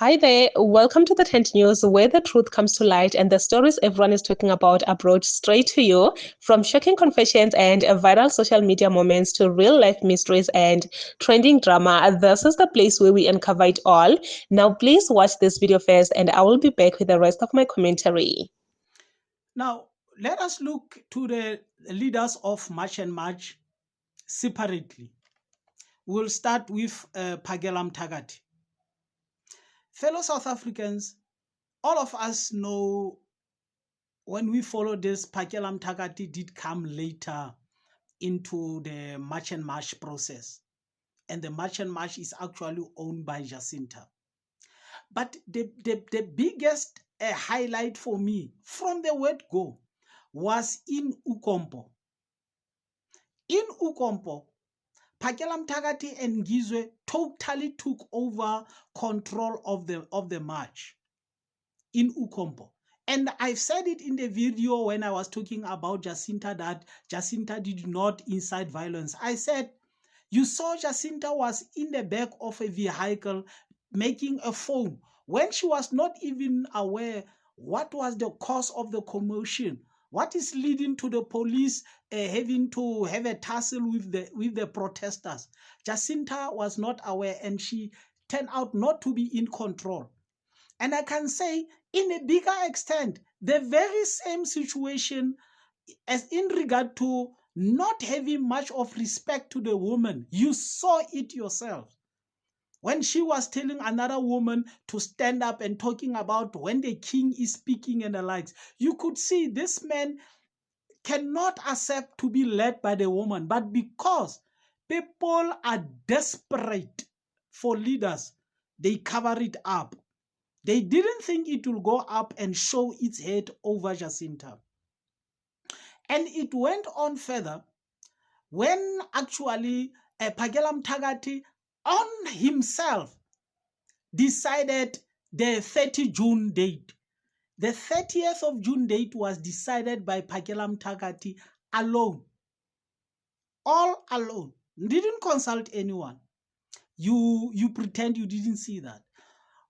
Hi there, welcome to the Tent News, where the truth comes to light and the stories everyone is talking about are brought straight to you. From shocking confessions and viral social media moments to real life mysteries and trending drama, this is the place where we uncover it all. Now, please watch this video first, and I will be back with the rest of my commentary. Now, let us look to the leaders of March and March separately. We'll start with Phakela Mthakathi. Fellow South Africans, all of us know when we follow this, Phakela Mthakathi did come later into the March and March process. And the March and March is actually owned by Jacinta. But the biggest highlight for me from the word go was in uKompo. In uKompo, Phakela Mthakathi and Ngizwe totally took over control of the march in uKompo. And I've said it in the video when I was talking about Jacinta, that Jacinta did not incite violence. I said, you saw Jacinta was in the back of a vehicle making a phone when she was not even aware what was the cause of the commotion. What is leading to the police having to have a tussle with the protesters? Jacinta was not aware, and she turned out not to be in control. And I can say, in a bigger extent, the very same situation as in regard to not having much of respect to the woman. You saw it yourself when she was telling another woman to stand up and talking about when the king is speaking and the likes. You could see this man cannot accept to be led by the woman, but because people are desperate for leaders, they cover it up. They didn't think it will go up and show its head over Jacinta. And it went on further when actually Phakela Mthakathi on himself decided the 30 June date. The 30th of June date was decided by Phakela Mthakathi alone. All alone. Didn't consult anyone. You pretend you didn't see that.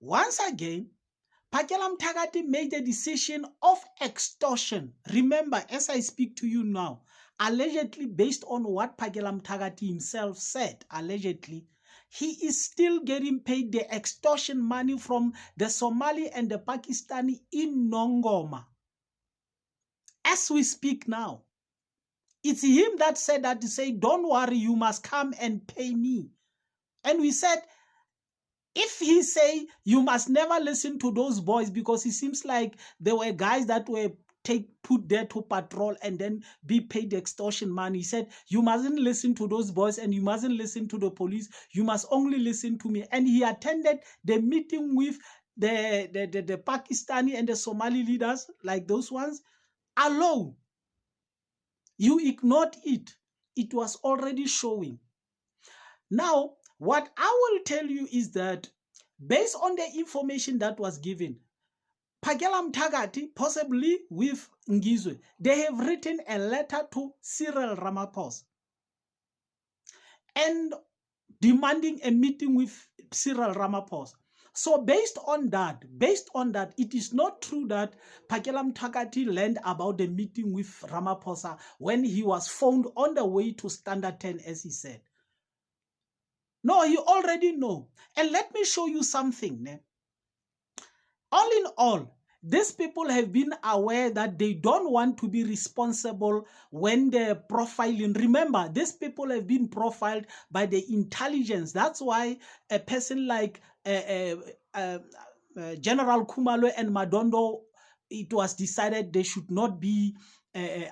Once again, Phakela Mthakathi made the decision of extortion. Remember, as I speak to you now, allegedly based on what Phakela Mthakathi himself said, allegedly, he is still getting paid the extortion money from the Somali and the Pakistani in Nongoma. As we speak now, it's him that said that, to say, don't worry, you must come and pay me. And we said, if he say you must never listen to those boys, because it seems like there were guys that were put there to patrol and then be paid extortion money. He said, you mustn't listen to those boys and you mustn't listen to the police. You must only listen to me. And he attended the meeting with the Pakistani and the Somali leaders, like those ones, alone. You ignored it. It was already showing. Now, what I will tell you is that based on the information that was given, Phakela Mthakathi, possibly with Ngizwe, they have written a letter to Cyril Ramaphosa and demanding a meeting with Cyril Ramaphosa. So based on that, it is not true that Phakela Mthakathi learned about the meeting with Ramaphosa when he was found on the way to Standard 10, as he said. No, you already know. And let me show you something. All in all, these people have been aware that they don't want to be responsible when they're profiling. Remember, these people have been profiled by the intelligence. That's why a person like General Khumalo and Madondo, it was decided they should not be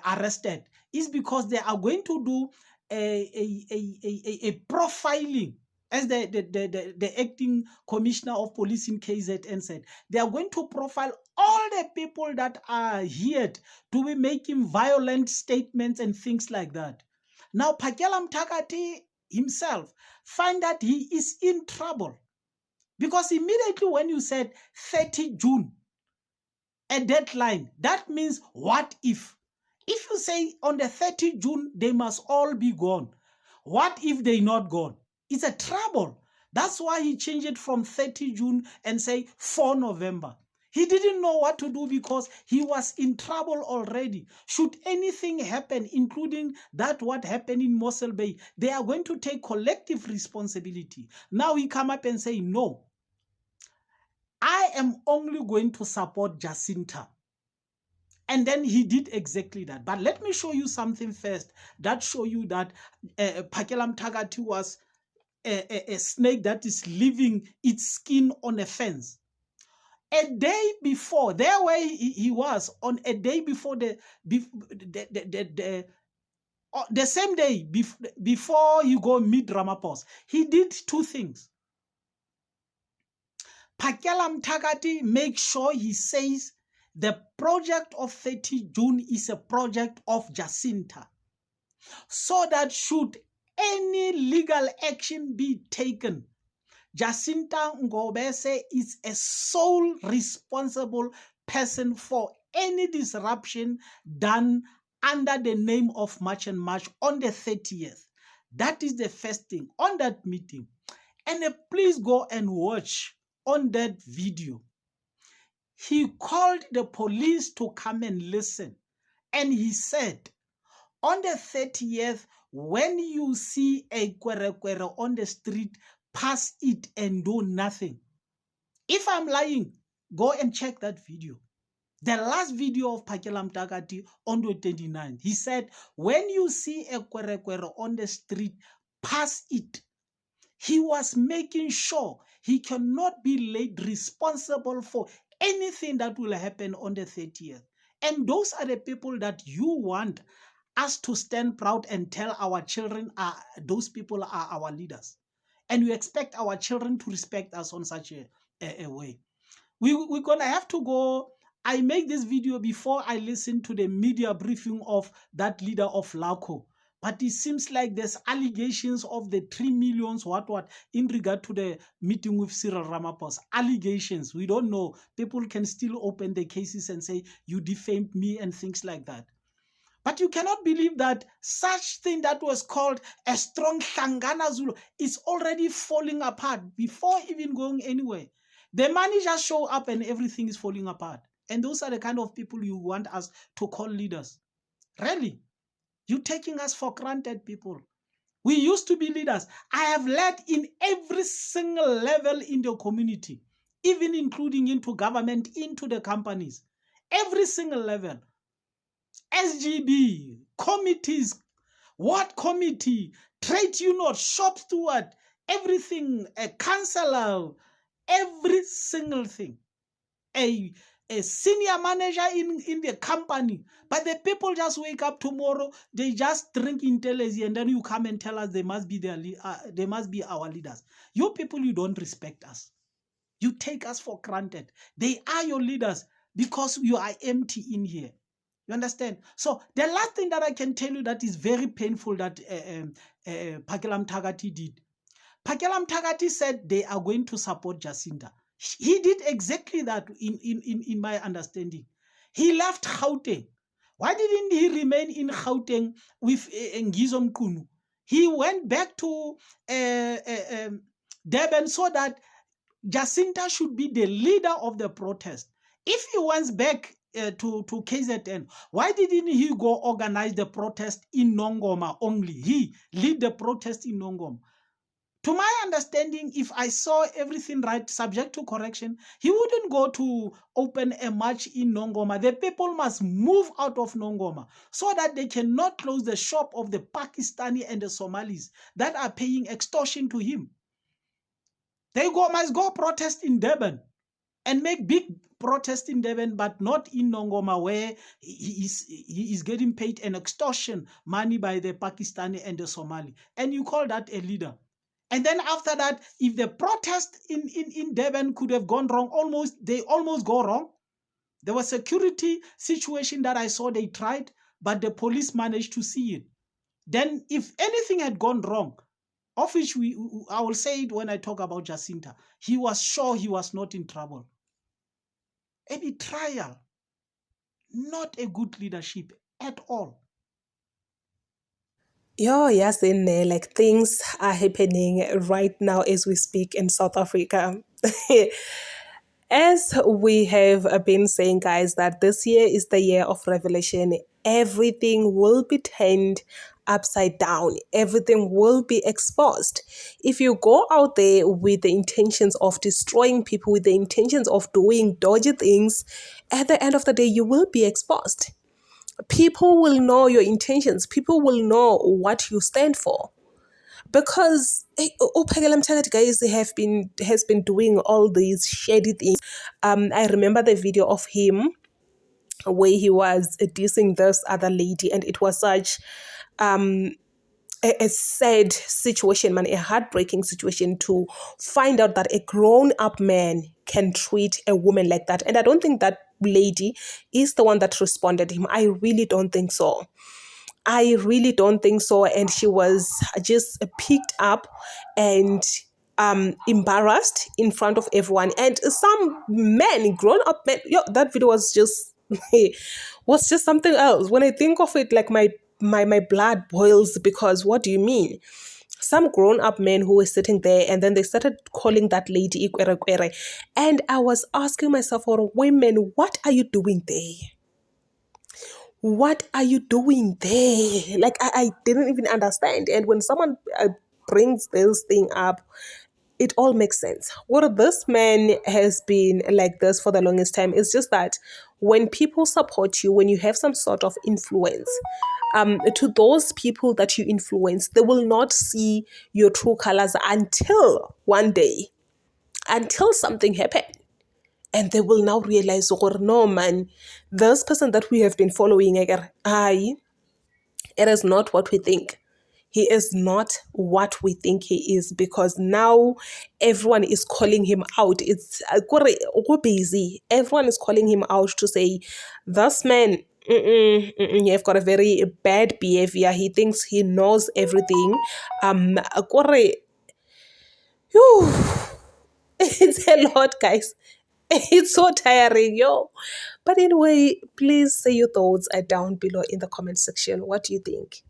arrested. It's because they are going to do a profiling. As the acting commissioner of police in KZN said, they are going to profile all the people that are here to be making violent statements and things like that. Now, Phakela Mthakathi himself find that he is in trouble, because immediately when you said 30 June, a deadline, that means what if? If you say on the 30 June, they must all be gone, what if they not gone? It's a trouble. That's why he changed it from 30 June and say 4 November. He didn't know what to do because he was in trouble already. Should anything happen, including that what happened in Mossel Bay, they are going to take collective responsibility. Now he come up and say, no, I am only going to support Jacinta. And then he did exactly that. But let me show you something first that show you that Phakela Mthakathi was a snake that is leaving its skin on a fence. A day before, there where he was, on a day before the same day before you go meet Ramaphosa, he did two things. Phakela Mthakathi make sure he says the project of 30 June is a project of Jacinta, so that should any legal action be taken, Jacinta Ngobese is a sole responsible person for any disruption done under the name of March and March on the 30th. That is the first thing on that meeting. And please go and watch on that video. He called the police to come and listen. And he said, on the 30th, when you see a kwere on the street, pass it and do nothing. If I'm lying, go and check that video. The last video of Phakela Mthakathi on the 29th, he said, when you see a kwere on the street, pass it. He was making sure he cannot be laid responsible for anything that will happen on the 30th. And those are the people that you want us to stand proud and tell our children those people are our leaders. And we expect our children to respect us on such a way. We're going to have to go. I make this video before I listen to the media briefing of that leader of LACO. But it seems like there's allegations of the 3 millions, what, in regard to the meeting with Cyril Ramaphosa. Allegations. We don't know. People can still open the cases and say, you defamed me and things like that. But you cannot believe that such thing that was called a strong Hlangana Zulu is already falling apart before even going anywhere. The money just show up and everything is falling apart. And those are the kind of people you want us to call leaders. Really? You're taking us for granted, people. We used to be leaders. I have led in every single level in the community, even including into government, into the companies. Every single level. SGB, committees, ward committee, trade union, shop steward, everything, a councillor, every single thing. A senior manager in the company. But the people just wake up tomorrow, they just drink intelligence, and then you come and tell us they must be they must be our leaders. You people, you don't respect us. You take us for granted. They are your leaders because you are empty in here. You understand? So the last thing that I can tell you that is very painful that Phakela Mthakathi did. Phakela Mthakathi said they are going to support Jacinta. He did exactly that in my understanding. He left Gauteng. Why didn't he remain in Gauteng with Ngizo Mqunu? He went back to Durban so that Jacinta should be the leader of the protest. If he went back to KZN, why didn't he go organize the protest in Nongoma only? He lead the protest in Nongoma. To my understanding, if I saw everything right, subject to correction, he wouldn't go to open a march in Nongoma. The people must move out of Nongoma so that they cannot close the shop of the Pakistani and the Somalis that are paying extortion to him. They must go protest in Durban and make big protest in Durban, but not in Nongoma, where he is getting paid an extortion money by the Pakistani and the Somali. And you call that a leader? And then after that, if the protest in Durban could have gone wrong, they almost go wrong. There was a security situation that I saw they tried, but the police managed to see it. Then if anything had gone wrong, of which I will say it when I talk about Jacinta, he was sure he was not in trouble. A betrayal, not a good leadership at all. Yo, yes, in there, like things are happening right now as we speak in South Africa. As we have been saying, guys, that this year is the year of revelation. Everything will be turned upside down, everything will be exposed. If you go out there with the intentions of destroying people, with the intentions of doing dodgy things, at the end of the day, you will be exposed. People will know your intentions, people will know what you stand for, because Uphakelam Mthakathi, guys, has been doing all these shady things. I remember the video of him where he was dissing this other lady, and it was such a sad situation, man, a heartbreaking situation to find out that a grown-up man can treat a woman like that. And I don't think that lady is the one that responded to him. I really don't think so. I really don't think so. And she was just picked up and embarrassed in front of everyone. And some men, grown up men, yo, that video was just was just something else. When I think of it, like my blood boils, because what do you mean? Some grown up men who were sitting there, and then they started calling that lady Ikwere Kwere. And I was asking myself, for women, what are you doing there? What are you doing there? Like, I didn't even understand. And when someone brings this thing up, it all makes sense. What this man has been like this for the longest time is just that when people support you, when you have some sort of influence, to those people that you influence, they will not see your true colors until one day, until something happens. And they will now realize, oh, no, man, this person that we have been following, it is not what we think. He is not what we think he is, because now everyone is calling him out. It's busy. Everyone is calling him out to say, this man, you've got a very bad behavior. He thinks he knows everything. Phew, it's a lot, guys. It's so tiring, yo. But anyway, please say your thoughts down below in the comment section. What do you think?